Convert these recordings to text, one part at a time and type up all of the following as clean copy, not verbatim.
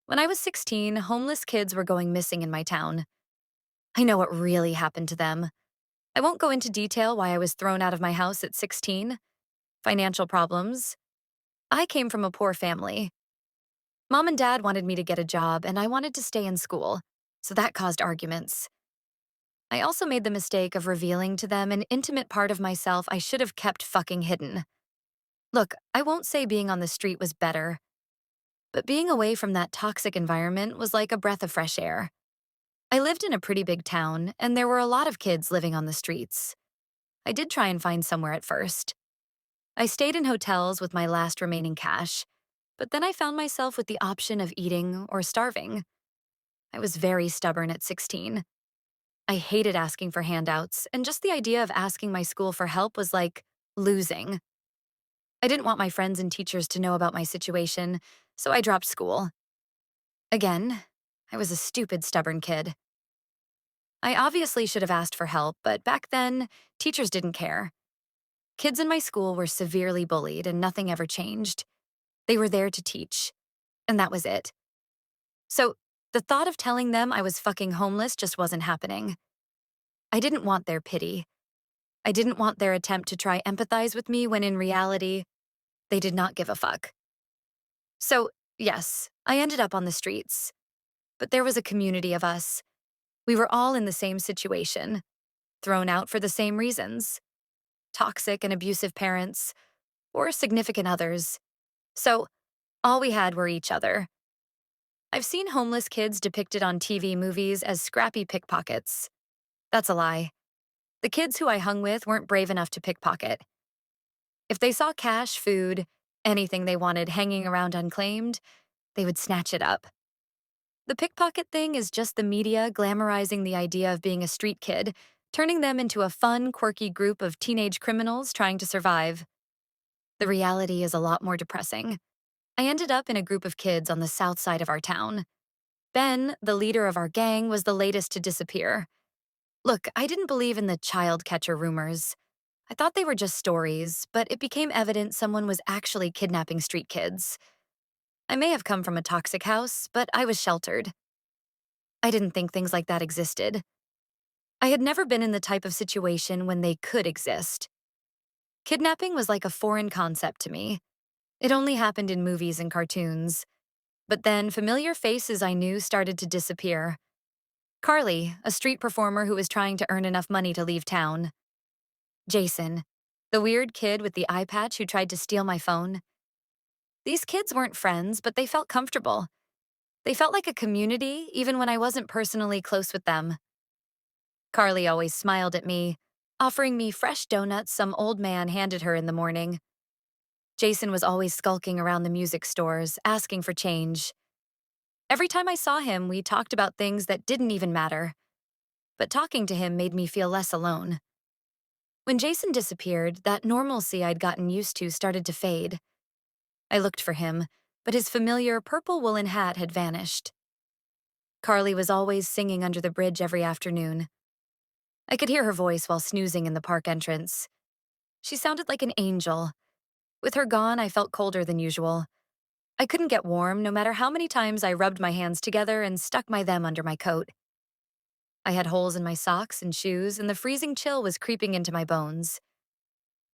When I was 16, homeless kids were going missing in my town. I know what really happened to them. I won't go into detail why I was thrown out of my house at 16. Financial problems. I came from a poor family. Mom and dad wanted me to get a job, and I wanted to stay in school, so that caused arguments. I also made the mistake of revealing to them an intimate part of myself I should have kept fucking hidden. Look, I won't say being on the street was better, but being away from that toxic environment was like a breath of fresh air. I lived in a pretty big town, and there were a lot of kids living on the streets. I did try and find somewhere at first. I stayed in hotels with my last remaining cash, but then I found myself with the option of eating or starving. I was very stubborn at 16. I hated asking for handouts, and just the idea of asking my school for help was like losing. I didn't want my friends and teachers to know about my situation, so I dropped school. Again, I was a stupid, stubborn kid. I obviously should have asked for help, but back then, teachers didn't care. Kids in my school were severely bullied, and nothing ever changed. They were there to teach, and that was it. So, the thought of telling them I was fucking homeless just wasn't happening. I didn't want their pity. I didn't want their attempt to try empathize with me when in reality, they did not give a fuck. So, yes, I ended up on the streets. But there was a community of us. We were all in the same situation, thrown out for the same reasons: toxic and abusive parents, or significant others. So, all we had were each other. I've seen homeless kids depicted on TV movies as scrappy pickpockets. That's a lie. The kids who I hung with weren't brave enough to pickpocket. If they saw cash, food, anything they wanted hanging around unclaimed, they would snatch it up. The pickpocket thing is just the media glamorizing the idea of being a street kid, turning them into a fun, quirky group of teenage criminals trying to survive. The reality is a lot more depressing. I ended up in a group of kids on the south side of our town. Ben, the leader of our gang, was the latest to disappear. Look, I didn't believe in the child catcher rumors. I thought they were just stories, but it became evident someone was actually kidnapping street kids. I may have come from a toxic house, but I was sheltered. I didn't think things like that existed. I had never been in the type of situation when they could exist. Kidnapping was like a foreign concept to me. It only happened in movies and cartoons. But then familiar faces I knew started to disappear. Carly, a street performer who was trying to earn enough money to leave town. Jason, the weird kid with the eye patch who tried to steal my phone. These kids weren't friends, but they felt comfortable. They felt like a community, even when I wasn't personally close with them. Carly always smiled at me, offering me fresh donuts some old man handed her in the morning. Jason was always skulking around the music stores, asking for change. Every time I saw him, we talked about things that didn't even matter. But talking to him made me feel less alone. When Jason disappeared, that normalcy I'd gotten used to started to fade. I looked for him, but his familiar purple woolen hat had vanished. Carly was always singing under the bridge every afternoon. I could hear her voice while snoozing in the park entrance. She sounded like an angel. With her gone, I felt colder than usual. I couldn't get warm no matter how many times I rubbed my hands together and stuck my them under my coat. I had holes in my socks and shoes, and the freezing chill was creeping into my bones.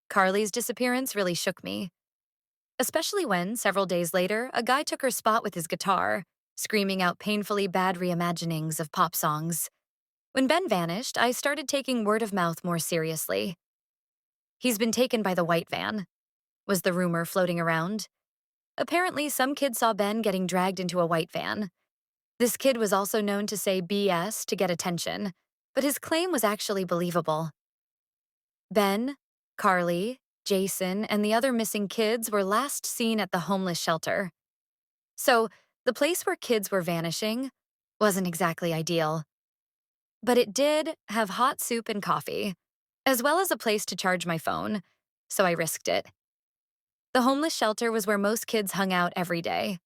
Carly's disappearance really shook me, especially when, several days later, a guy took her spot with his guitar, screaming out painfully bad reimaginings of pop songs. When Ben vanished, I started taking word of mouth more seriously. "He's been taken by the white van," was the rumor floating around. Apparently, some kid saw Ben getting dragged into a white van. This kid was also known to say BS to get attention, but his claim was actually believable. Ben, Carly, Jason, and the other missing kids were last seen at the homeless shelter. So, the place where kids were vanishing wasn't exactly ideal. But it did have hot soup and coffee, as well as a place to charge my phone, so I risked it. The homeless shelter was where most kids hung out every day.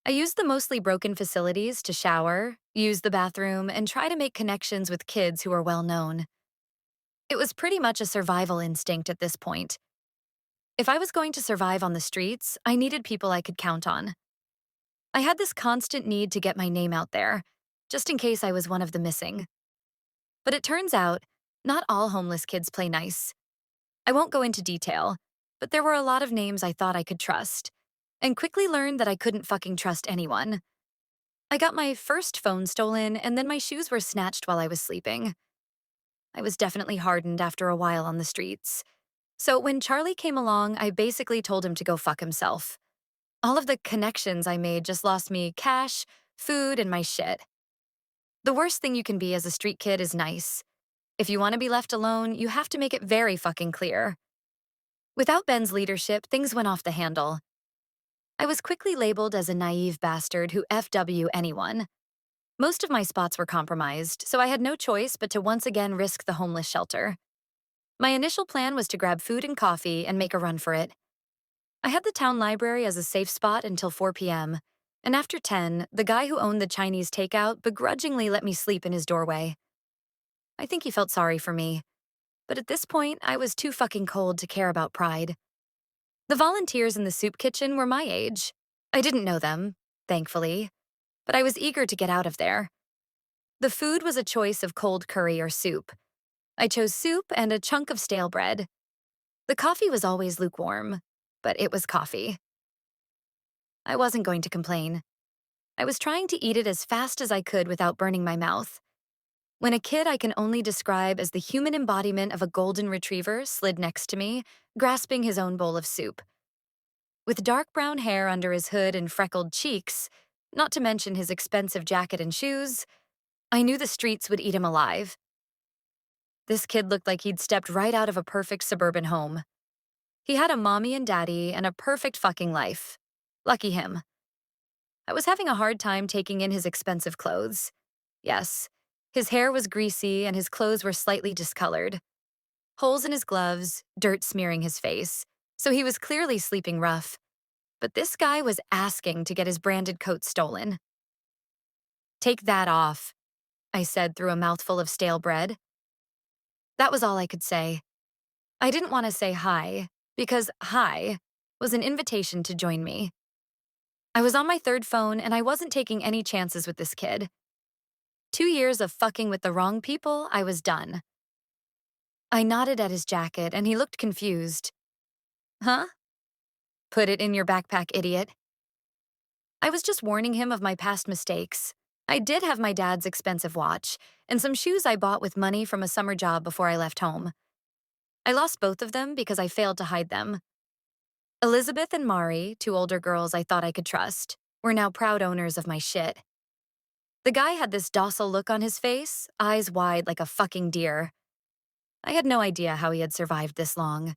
I used the mostly broken facilities to shower, use the bathroom, and try to make connections with kids who were well known. It was pretty much a survival instinct at this point. If I was going to survive on the streets, I needed people I could count on. I had this constant need to get my name out there, just in case I was one of the missing. But it turns out, not all homeless kids play nice. I won't go into detail, but there were a lot of names I thought I could trust, and quickly learned that I couldn't fucking trust anyone. I got my first phone stolen, and then my shoes were snatched while I was sleeping. I was definitely hardened after a while on the streets. So when Charlie came along, I basically told him to go fuck himself. All of the connections I made just lost me cash, food, and my shit. The worst thing you can be as a street kid is nice. If you want to be left alone, you have to make it very fucking clear. Without Ben's leadership, things went off the handle. I was quickly labeled as a naive bastard who FW anyone. Most of my spots were compromised, so I had no choice but to once again risk the homeless shelter. My initial plan was to grab food and coffee and make a run for it. I had the town library as a safe spot until 4 p.m., and after 10, the guy who owned the Chinese takeout begrudgingly let me sleep in his doorway. I think he felt sorry for me, but at this point, I was too fucking cold to care about pride. The volunteers in the soup kitchen were my age. I didn't know them, thankfully, but I was eager to get out of there. The food was a choice of cold curry or soup. I chose soup and a chunk of stale bread. The coffee was always lukewarm, but it was coffee. I wasn't going to complain. I was trying to eat it as fast as I could without burning my mouth. When a kid I can only describe as the human embodiment of a golden retriever slid next to me, grasping his own bowl of soup. With dark brown hair under his hood and freckled cheeks, not to mention his expensive jacket and shoes, I knew the streets would eat him alive. This kid looked like he'd stepped right out of a perfect suburban home. He had a mommy and daddy and a perfect fucking life. Lucky him. I was having a hard time taking in his expensive clothes. Yes, his hair was greasy and his clothes were slightly discolored. Holes in his gloves, dirt smearing his face, so he was clearly sleeping rough. But this guy was asking to get his branded coat stolen. "Take that off," I said through a mouthful of stale bread. That was all I could say. I didn't want to say hi, because hi was an invitation to join me. I was on my third phone and I wasn't taking any chances with this kid. 2 years of fucking with the wrong people, I was done. I nodded at his jacket and he looked confused. Huh? Put it in your backpack, idiot. I was just warning him of my past mistakes. I did have my dad's expensive watch and some shoes I bought with money from a summer job before I left home. I lost both of them because I failed to hide them. Elizabeth and Mari, two older girls I thought I could trust, were now proud owners of my shit. The guy had this docile look on his face, eyes wide like a fucking deer. I had no idea how he had survived this long.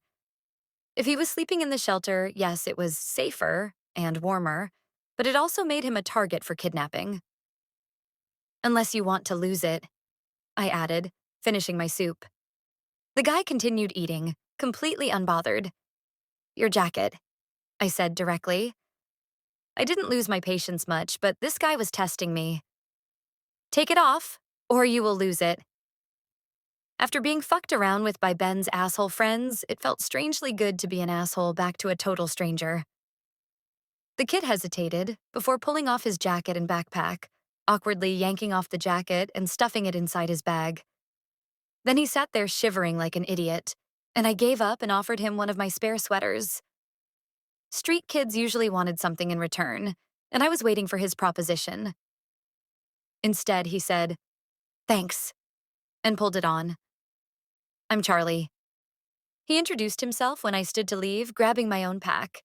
If he was sleeping in the shelter, yes, it was safer and warmer, but it also made him a target for kidnapping. "Unless you want to lose it," I added, finishing my soup. The guy continued eating, completely unbothered. "Your jacket," I said directly. I didn't lose my patience much, but this guy was testing me. "Take it off, or you will lose it." After being fucked around with by Ben's asshole friends, it felt strangely good to be an asshole back to a total stranger. The kid hesitated before pulling off his jacket and backpack, awkwardly yanking off the jacket and stuffing it inside his bag. Then he sat there shivering like an idiot, and I gave up and offered him one of my spare sweaters. Street kids usually wanted something in return, and I was waiting for his proposition. Instead, he said, "Thanks," and pulled it on. "I'm Charlie." He introduced himself when I stood to leave, grabbing my own pack.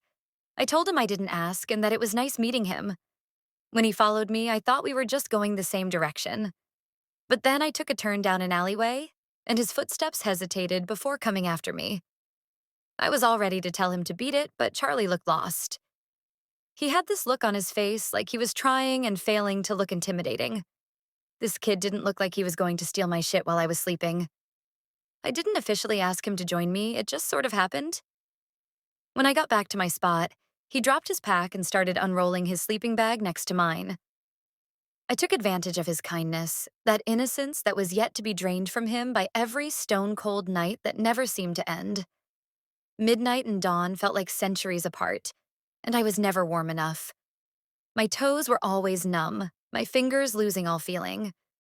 I told him I didn't ask and that it was nice meeting him. When he followed me, I thought we were just going the same direction. But then I took a turn down an alleyway, and his footsteps hesitated before coming after me. I was all ready to tell him to beat it, but Charlie looked lost. He had this look on his face like he was trying and failing to look intimidating. This kid didn't look like he was going to steal my shit while I was sleeping. I didn't officially ask him to join me, it just sort of happened. When I got back to my spot, he dropped his pack and started unrolling his sleeping bag next to mine. I took advantage of his kindness, that innocence that was yet to be drained from him by every stone-cold night that never seemed to end. Midnight and dawn felt like centuries apart, and I was never warm enough. My toes were always numb, my fingers losing all feeling.